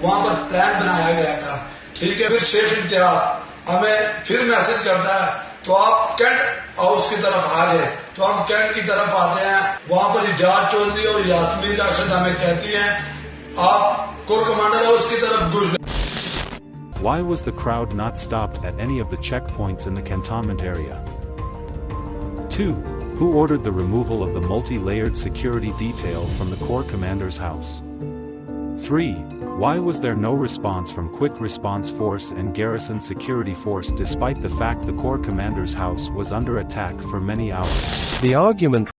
वहां पर प्लान बनाया गया था, ठीक है। फिर शेख इम्तियाज हमें फिर मैसेज करता है तो आप कैंट हाउस की तरफ आ गए, तो हम कैंट की तरफ आते हैं। वहां पर इजाज चौधरी और यास्मीन राशिद हमें कहती हैं आप कोर कमांडर हाउस की तरफ घुस गए। Why was the crowd not stopped at any of the checkpoints in the cantonment area? 2. Who ordered the removal of the multi-layered security detail from the Corps Commander's house? 3. Why was there no response from Quick Response Force and Garrison Security Force despite the fact the Corps Commander's house was under attack for many hours? The argument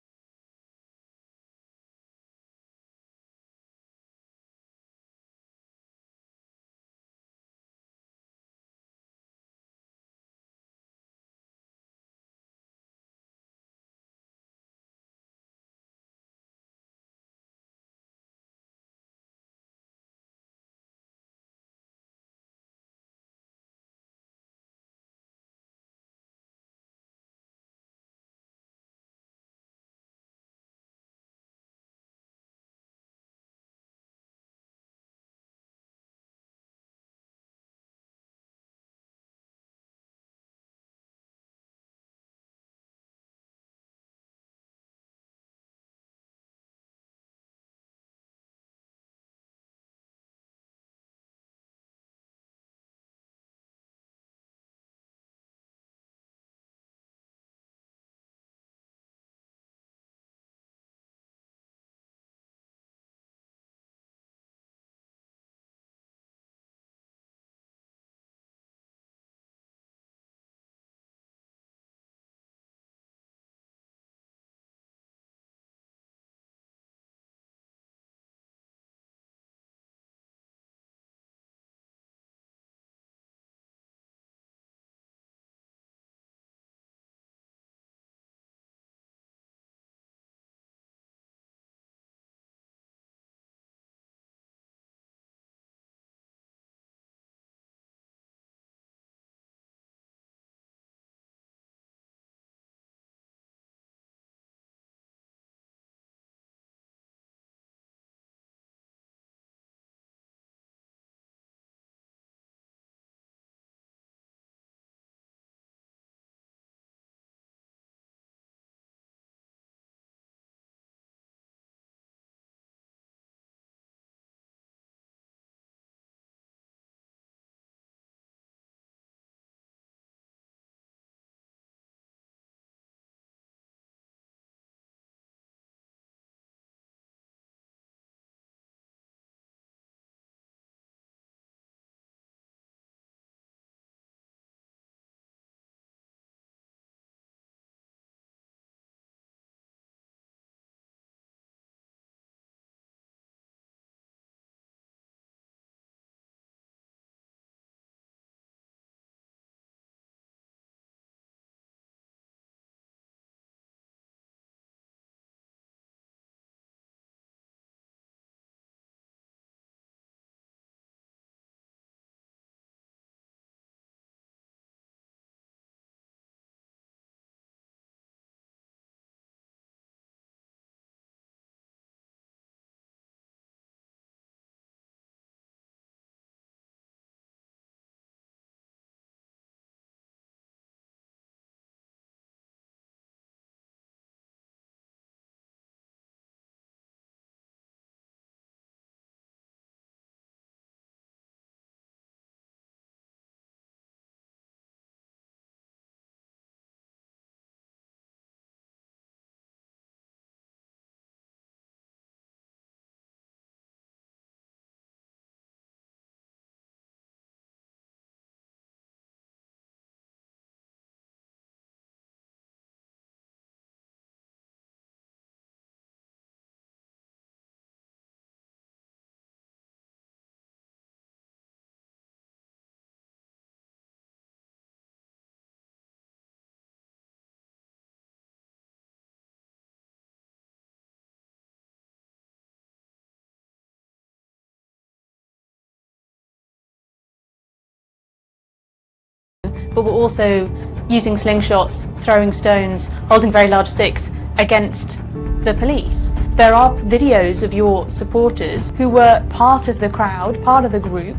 but were also using slingshots, throwing stones, holding very large sticks against the police. There are videos of your supporters who were part of the crowd, part of the group,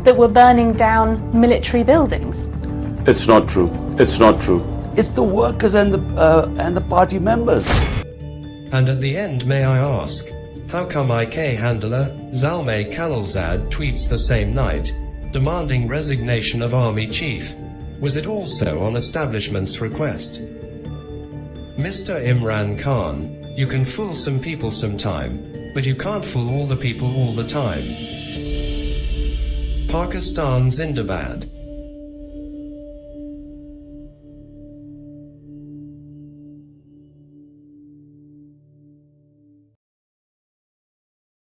that were burning down military buildings. It's not true. It's not true. It's the workers and the party members. And at the end, may I ask, how come IK handler Zalmay Khalilzad tweets the same night, demanding resignation of army chief? Was it also on establishment's request? Mr. Imran Khan, you can fool some people sometime, but you can't fool all the people all the time. Pakistan Zindabad.